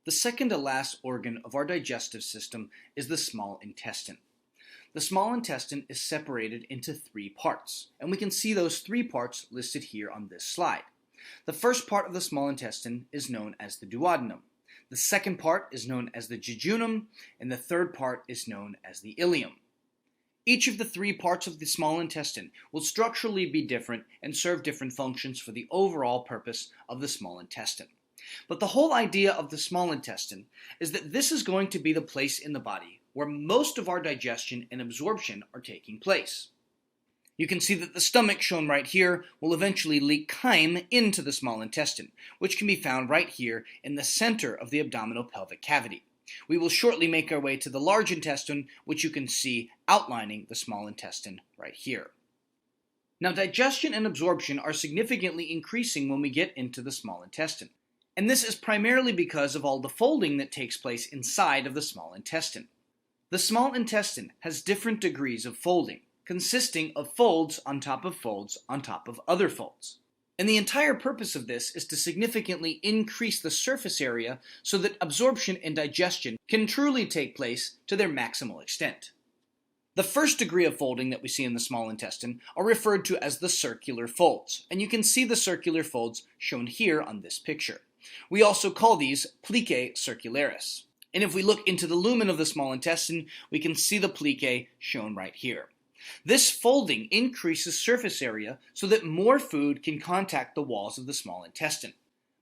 The second to last organ of our digestive system is the small intestine. The small intestine is separated into three parts, and we can see those three parts listed here on this slide. The first part of the small intestine is known as the duodenum. The second part is known as the jejunum, and the third part is known as the ileum. Each of the three parts of the small intestine will structurally be different and serve different functions for the overall purpose of the small intestine. But the whole idea of the small intestine is that this is going to be the place in the body where most of our digestion and absorption are taking place. You can see that the stomach, shown right here, will eventually leak chyme into the small intestine, which can be found right here in the center of the abdominal pelvic cavity. We will shortly make our way to the large intestine, which you can see outlining the small intestine right here. Now, digestion and absorption are significantly increasing when we get into the small intestine. And this is primarily because of all the folding that takes place inside of the small intestine. The small intestine has different degrees of folding, consisting of folds on top of folds on top of other folds. And the entire purpose of this is to significantly increase the surface area so that absorption and digestion can truly take place to their maximal extent. The first degree of folding that we see in the small intestine are referred to as the circular folds, and you can see the circular folds shown here on this picture. We also call these plicae circularis. And if we look into the lumen of the small intestine, we can see the plicae shown right here. This folding increases surface area so that more food can contact the walls of the small intestine.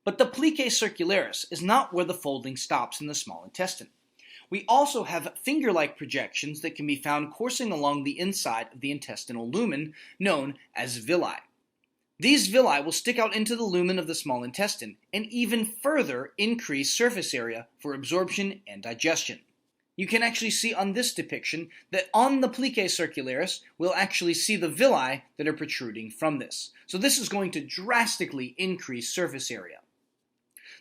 But the plicae circularis is not where the folding stops in the small intestine. We also have finger-like projections that can be found coursing along the inside of the intestinal lumen, known as villi. These villi will stick out into the lumen of the small intestine and even further increase surface area for absorption and digestion. You can actually see on this depiction that on the plicae circularis, we'll actually see the villi that are protruding from this. So this is going to drastically increase surface area.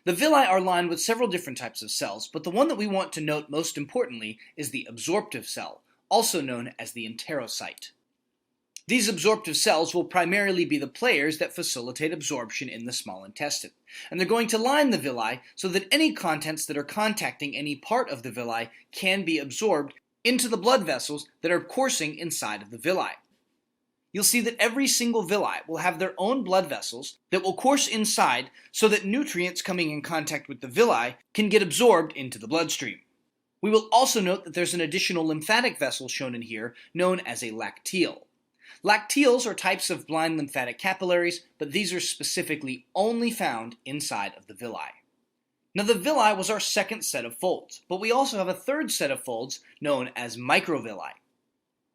The villi are lined with several different types of cells, but the one that we want to note most importantly is the absorptive cell, also known as the enterocyte. These absorptive cells will primarily be the players that facilitate absorption in the small intestine, and they're going to line the villi so that any contents that are contacting any part of the villi can be absorbed into the blood vessels that are coursing inside of the villi. You'll see that every single villi will have their own blood vessels that will course inside so that nutrients coming in contact with the villi can get absorbed into the bloodstream. We will also note that there's an additional lymphatic vessel shown in here known as a lacteal. Lacteals are types of blind lymphatic capillaries, but these are specifically only found inside of the villi. Now, the villi was our second set of folds, but we also have a third set of folds known as microvilli.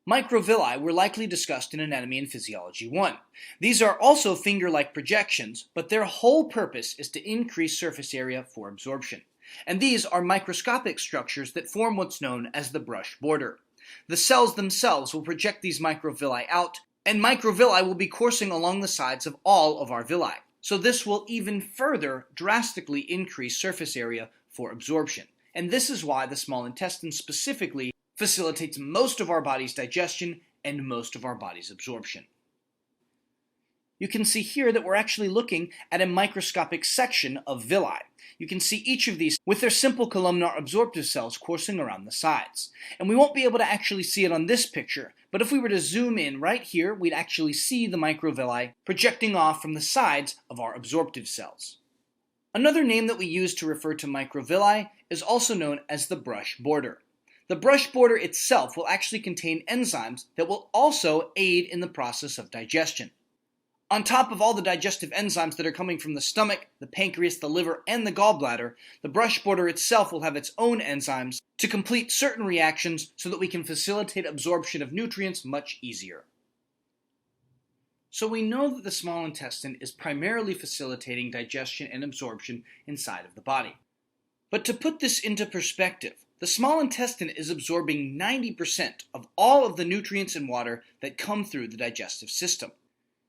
Microvilli were likely discussed in Anatomy and Physiology 1. These are also finger-like projections, but their whole purpose is to increase surface area for absorption. And these are microscopic structures that form what's known as the brush border. The cells themselves will project these microvilli out, and microvilli will be coursing along the sides of all of our villi. So this will even further drastically increase surface area for absorption. And this is why the small intestine specifically facilitates most of our body's digestion and most of our body's absorption. You can see here that we're actually looking at a microscopic section of villi. You can see each of these with their simple columnar absorptive cells coursing around the sides. And we won't be able to actually see it on this picture, but if we were to zoom in right here, we'd actually see the microvilli projecting off from the sides of our absorptive cells. Another name that we use to refer to microvilli is also known as the brush border. The brush border itself will actually contain enzymes that will also aid in the process of digestion. On top of all the digestive enzymes that are coming from the stomach, the pancreas, the liver, and the gallbladder, the brush border itself will have its own enzymes to complete certain reactions so that we can facilitate absorption of nutrients much easier. So we know that the small intestine is primarily facilitating digestion and absorption inside of the body. But to put this into perspective, the small intestine is absorbing 90% of all of the nutrients and water that come through the digestive system.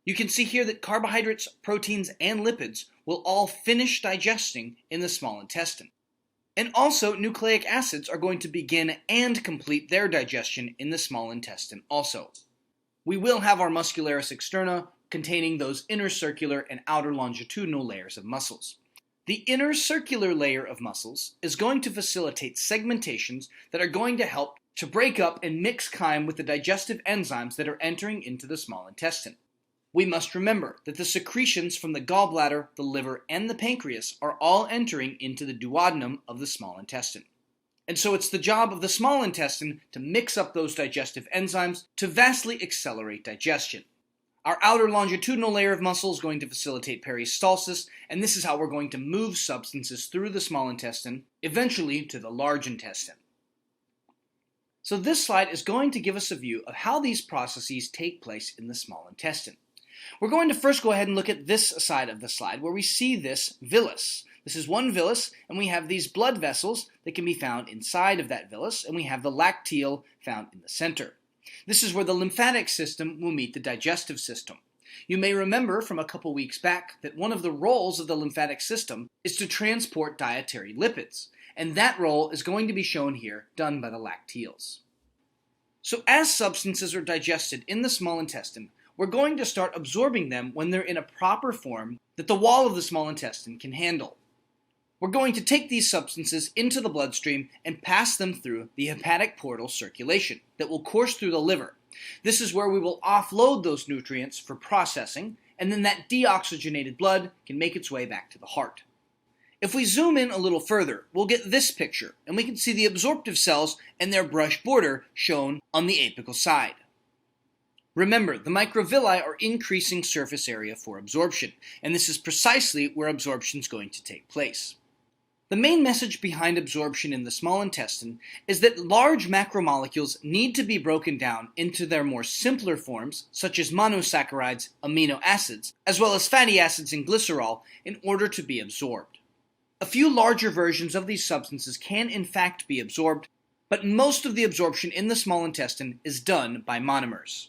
You can see here that carbohydrates, proteins, and lipids will all finish digesting in the small intestine. And also, nucleic acids are going to begin and complete their digestion in the small intestine also. We will have our muscularis externa containing those inner circular and outer longitudinal layers of muscles. The inner circular layer of muscles is going to facilitate segmentations that are going to help to break up and mix chyme with the digestive enzymes that are entering into the small intestine. We must remember that the secretions from the gallbladder, the liver, and the pancreas are all entering into the duodenum of the small intestine. And so it's the job of the small intestine to mix up those digestive enzymes to vastly accelerate digestion. Our outer longitudinal layer of muscle is going to facilitate peristalsis, and this is how we're going to move substances through the small intestine, eventually to the large intestine. So this slide is going to give us a view of how these processes take place in the small intestine. We're going to first go ahead and look at this side of the slide where we see this villus. This is one villus, and we have these blood vessels that can be found inside of that villus, and we have the lacteal found in the center. This is where the lymphatic system will meet the digestive system. You may remember from a couple weeks back that one of the roles of the lymphatic system is to transport dietary lipids, and that role is going to be shown here, done by the lacteals. So as substances are digested in the small intestine, we're going to start absorbing them when they're in a proper form that the wall of the small intestine can handle. We're going to take these substances into the bloodstream and pass them through the hepatic portal circulation that will course through the liver. This is where we will offload those nutrients for processing, and then that deoxygenated blood can make its way back to the heart. If we zoom in a little further, we'll get this picture, and we can see the absorptive cells and their brush border shown on the apical side. Remember, the microvilli are increasing surface area for absorption, and this is precisely where absorption is going to take place. The main message behind absorption in the small intestine is that large macromolecules need to be broken down into their more simpler forms, such as monosaccharides, amino acids, as well as fatty acids and glycerol, in order to be absorbed. A few larger versions of these substances can in fact be absorbed, but most of the absorption in the small intestine is done by monomers.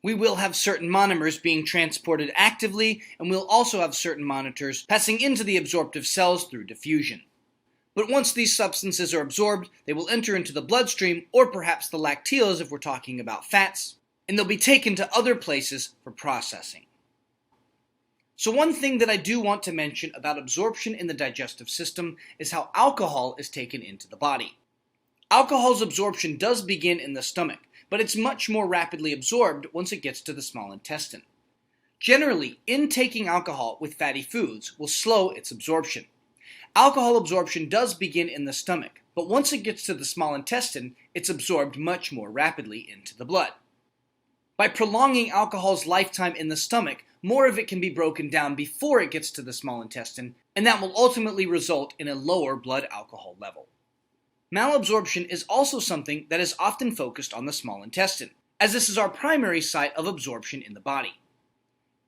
We will have certain monomers being transported actively, and we'll also have certain monomers passing into the absorptive cells through diffusion. But once these substances are absorbed, they will enter into the bloodstream, or perhaps the lacteals if we're talking about fats, and they'll be taken to other places for processing. So one thing that I do want to mention about absorption in the digestive system is how alcohol is taken into the body. Alcohol's absorption does begin in the stomach, but it's much more rapidly absorbed once it gets to the small intestine. Generally, intaking alcohol with fatty foods will slow its absorption. Alcohol absorption does begin in the stomach, but once it gets to the small intestine, it's absorbed much more rapidly into the blood. By prolonging alcohol's lifetime in the stomach, more of it can be broken down before it gets to the small intestine, and that will ultimately result in a lower blood alcohol level. Malabsorption is also something that is often focused on the small intestine, as this is our primary site of absorption in the body.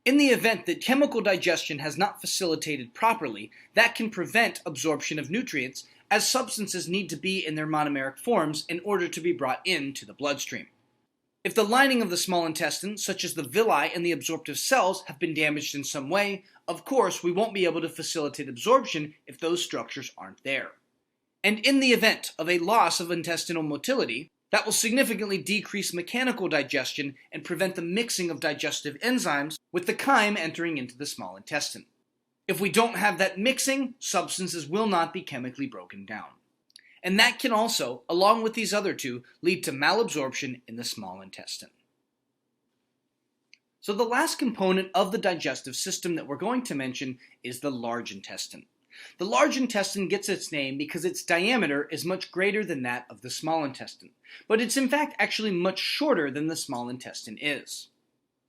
In the event that chemical digestion has not facilitated properly, that can prevent absorption of nutrients, as substances need to be in their monomeric forms in order to be brought into the bloodstream. If the lining of the small intestine, such as the villi and the absorptive cells, have been damaged in some way, of course we won't be able to facilitate absorption if those structures aren't there. And in the event of a loss of intestinal motility, that will significantly decrease mechanical digestion and prevent the mixing of digestive enzymes with the chyme entering into the small intestine. If we don't have that mixing, substances will not be chemically broken down. And that can also, along with these other two, lead to malabsorption in the small intestine. So the last component of the digestive system that we're going to mention is the large intestine. The large intestine gets its name because its diameter is much greater than that of the small intestine, but it's in fact actually much shorter than the small intestine is.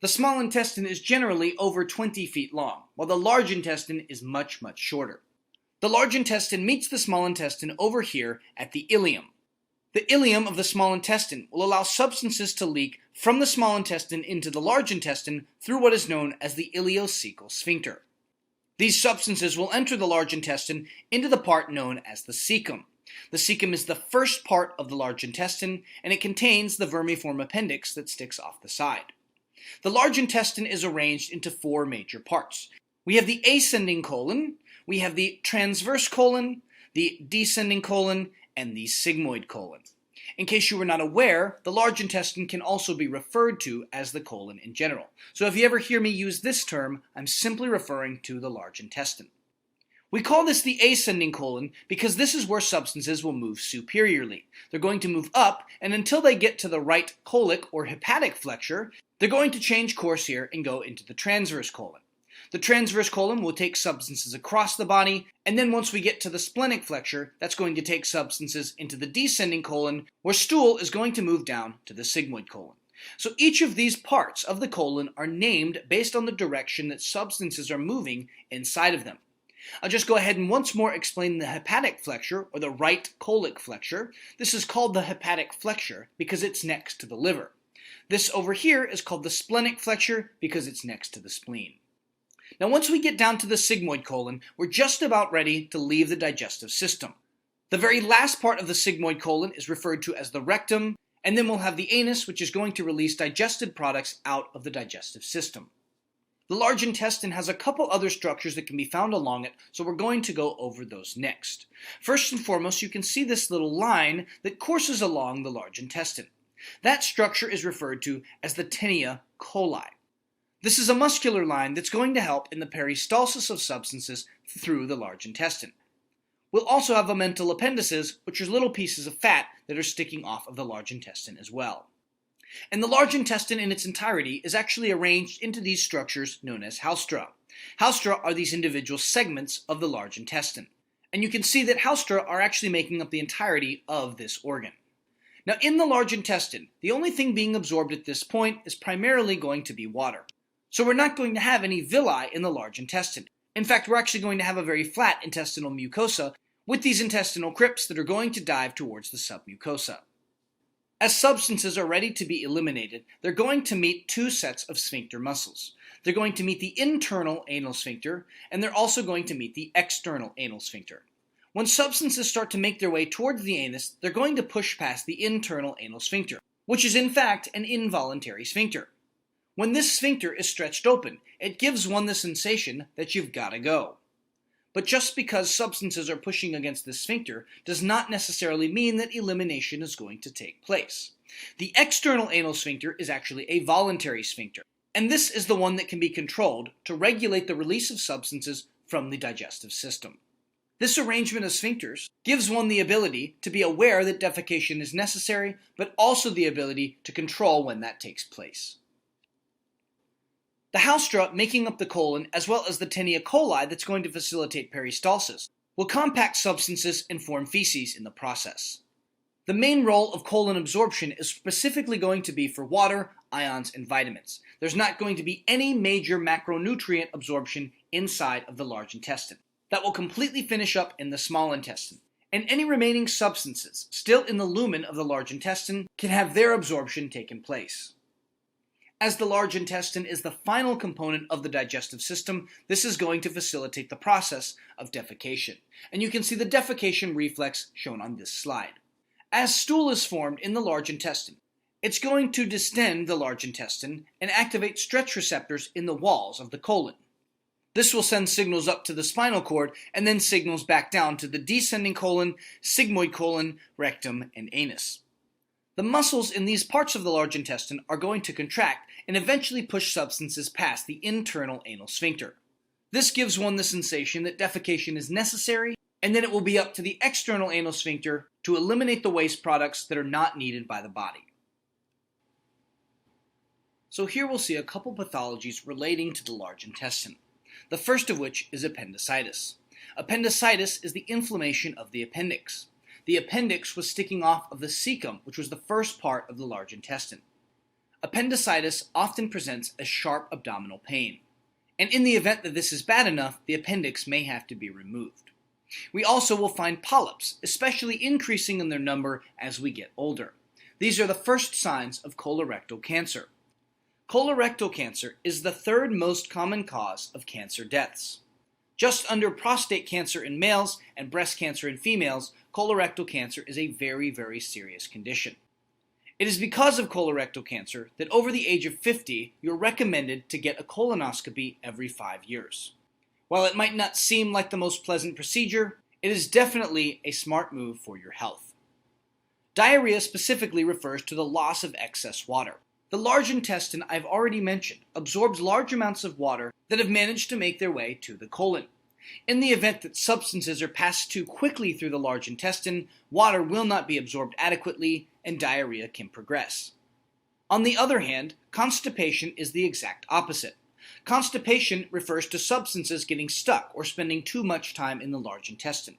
The small intestine is generally over 20 feet long, while the large intestine is much, much shorter. The large intestine meets the small intestine over here at the ileum. The ileum of the small intestine will allow substances to leak from the small intestine into the large intestine through what is known as the ileocecal sphincter. These substances will enter the large intestine into the part known as the cecum. The cecum is the first part of the large intestine, and it contains the vermiform appendix that sticks off the side. The large intestine is arranged into four major parts. We have the ascending colon, we have the transverse colon, the descending colon, and the sigmoid colon. In case you were not aware, the large intestine can also be referred to as the colon in general. So if you ever hear me use this term, I'm simply referring to the large intestine. We call this the ascending colon because this is where substances will move superiorly. They're going to move up, and until they get to the right colic or hepatic flexure, they're going to change course here and go into the transverse colon. The transverse colon will take substances across the body, and then once we get to the splenic flexure, that's going to take substances into the descending colon, where stool is going to move down to the sigmoid colon. So each of these parts of the colon are named based on the direction that substances are moving inside of them. I'll just go ahead and once more explain the hepatic flexure, or the right colic flexure. This is called the hepatic flexure because it's next to the liver. This over here is called the splenic flexure because it's next to the spleen. Now once we get down to the sigmoid colon, we're just about ready to leave the digestive system. The very last part of the sigmoid colon is referred to as the rectum, and then we'll have the anus, which is going to release digested products out of the digestive system. The large intestine has a couple other structures that can be found along it, so we're going to go over those next. First and foremost, you can see this little line that courses along the large intestine. That structure is referred to as the tinea coli. This is a muscular line that's going to help in the peristalsis of substances through the large intestine. We'll also have omental appendices, which are little pieces of fat that are sticking off of the large intestine as well. And the large intestine in its entirety is actually arranged into these structures known as haustra. Haustra are these individual segments of the large intestine. And you can see that haustra are actually making up the entirety of this organ. Now in the large intestine, the only thing being absorbed at this point is primarily going to be water. So we're not going to have any villi in the large intestine. In fact, we're actually going to have a very flat intestinal mucosa with these intestinal crypts that are going to dive towards the submucosa. As substances are ready to be eliminated, they're going to meet two sets of sphincter muscles. They're going to meet the internal anal sphincter, and they're also going to meet the external anal sphincter. When substances start to make their way towards the anus, they're going to push past the internal anal sphincter, which is in fact an involuntary sphincter. When this sphincter is stretched open, it gives one the sensation that you've got to go. But just because substances are pushing against this sphincter does not necessarily mean that elimination is going to take place. The external anal sphincter is actually a voluntary sphincter, and this is the one that can be controlled to regulate the release of substances from the digestive system. This arrangement of sphincters gives one the ability to be aware that defecation is necessary, but also the ability to control when that takes place. The haustra making up the colon, as well as the tinea coli that's going to facilitate peristalsis, will compact substances and form feces in the process. The main role of colon absorption is specifically going to be for water, ions, and vitamins. There's not going to be any major macronutrient absorption inside of the large intestine. That will completely finish up in the small intestine, and any remaining substances still in the lumen of the large intestine can have their absorption taken place. As the large intestine is the final component of the digestive system, this is going to facilitate the process of defecation. And you can see the defecation reflex shown on this slide. As stool is formed in the large intestine, it's going to distend the large intestine and activate stretch receptors in the walls of the colon. This will send signals up to the spinal cord and then signals back down to the descending colon, sigmoid colon, rectum, and anus. The muscles in these parts of the large intestine are going to contract and eventually push substances past the internal anal sphincter. This gives one the sensation that defecation is necessary, and then it will be up to the external anal sphincter to eliminate the waste products that are not needed by the body. So here we'll see a couple pathologies relating to the large intestine. The first of which is appendicitis. Appendicitis is the inflammation of the appendix. The appendix was sticking off of the cecum, which was the first part of the large intestine. Appendicitis often presents as sharp abdominal pain, and in the event that this is bad enough, the appendix may have to be removed. We also will find polyps, especially increasing in their number as we get older. These are the first signs of colorectal cancer. Colorectal cancer is the third most common cause of cancer deaths. Just under prostate cancer in males and breast cancer in females, colorectal cancer is a very, very serious condition. It is because of colorectal cancer that over the age of 50, you're recommended to get a colonoscopy every 5 years. While it might not seem like the most pleasant procedure, it is definitely a smart move for your health. Diarrhea specifically refers to the loss of excess water. The large intestine, I've already mentioned, absorbs large amounts of water that have managed to make their way to the colon. In the event that substances are passed too quickly through the large intestine, water will not be absorbed adequately and diarrhea can progress. On the other hand, constipation is the exact opposite. Constipation refers to substances getting stuck or spending too much time in the large intestine.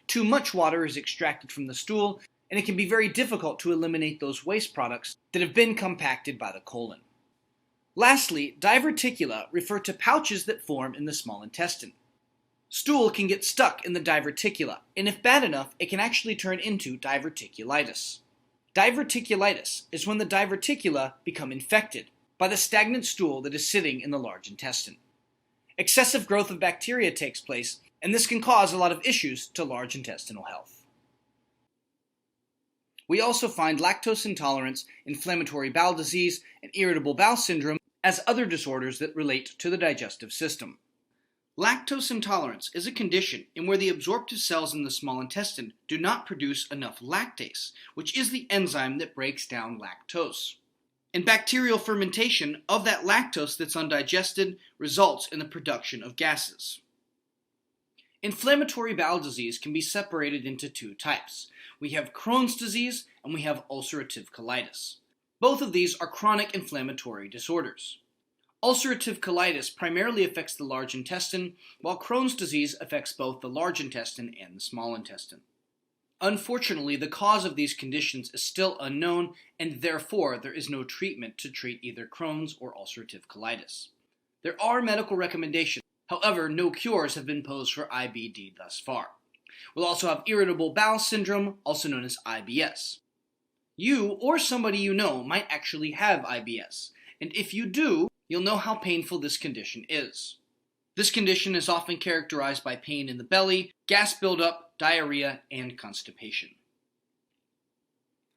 Too much water is extracted from the stool, and it can be very difficult to eliminate those waste products that have been compacted by the colon. Lastly, diverticula refer to pouches that form in the small intestine. Stool can get stuck in the diverticula, and if bad enough, it can actually turn into diverticulitis. Diverticulitis is when the diverticula become infected by the stagnant stool that is sitting in the large intestine. Excessive growth of bacteria takes place, and this can cause a lot of issues to large intestinal health. We also find lactose intolerance, inflammatory bowel disease, and irritable bowel syndrome as other disorders that relate to the digestive system. Lactose intolerance is a condition in where the absorptive cells in the small intestine do not produce enough lactase, which is the enzyme that breaks down lactose. And bacterial fermentation of that lactose that's undigested results in the production of gases. Inflammatory bowel disease can be separated into two types. We have Crohn's disease and we have ulcerative colitis. Both of these are chronic inflammatory disorders. Ulcerative colitis primarily affects the large intestine, while Crohn's disease affects both the large intestine and the small intestine. Unfortunately, the cause of these conditions is still unknown, and therefore there is no treatment to treat either Crohn's or ulcerative colitis. There are medical recommendations, however, no cures have been posed for IBD thus far. We'll also have irritable bowel syndrome, also known as IBS. You or somebody you know might actually have IBS, and if you do, you'll know how painful this condition is. This condition is often characterized by pain in the belly, gas buildup, diarrhea, and constipation.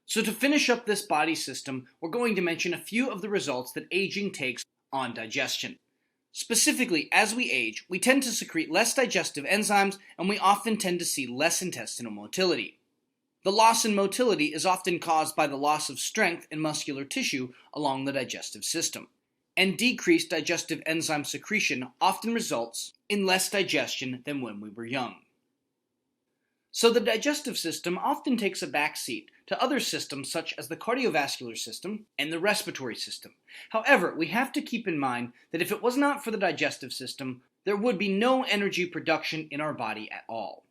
So to finish up this body system, we're going to mention a few of the results that aging takes on digestion. Specifically, as we age, we tend to secrete less digestive enzymes, and we often tend to see less intestinal motility. The loss in motility is often caused by the loss of strength in muscular tissue along the digestive system. And decreased digestive enzyme secretion often results in less digestion than when we were young. So the digestive system often takes a backseat to other systems such as the cardiovascular system and the respiratory system. However, we have to keep in mind that if it was not for the digestive system, there would be no energy production in our body at all.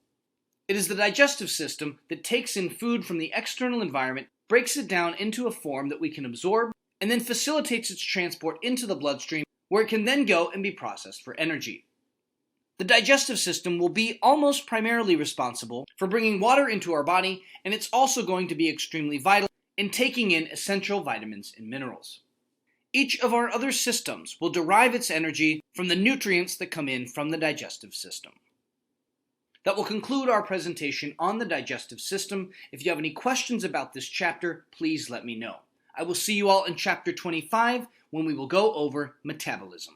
It is the digestive system that takes in food from the external environment, breaks it down into a form that we can absorb, and then facilitates its transport into the bloodstream, where it can then go and be processed for energy. The digestive system will be almost primarily responsible for bringing water into our body, and it's also going to be extremely vital in taking in essential vitamins and minerals. Each of our other systems will derive its energy from the nutrients that come in from the digestive system. That will conclude our presentation on the digestive system. If you have any questions about this chapter, please let me know. I will see you all in chapter 25 when we will go over metabolism.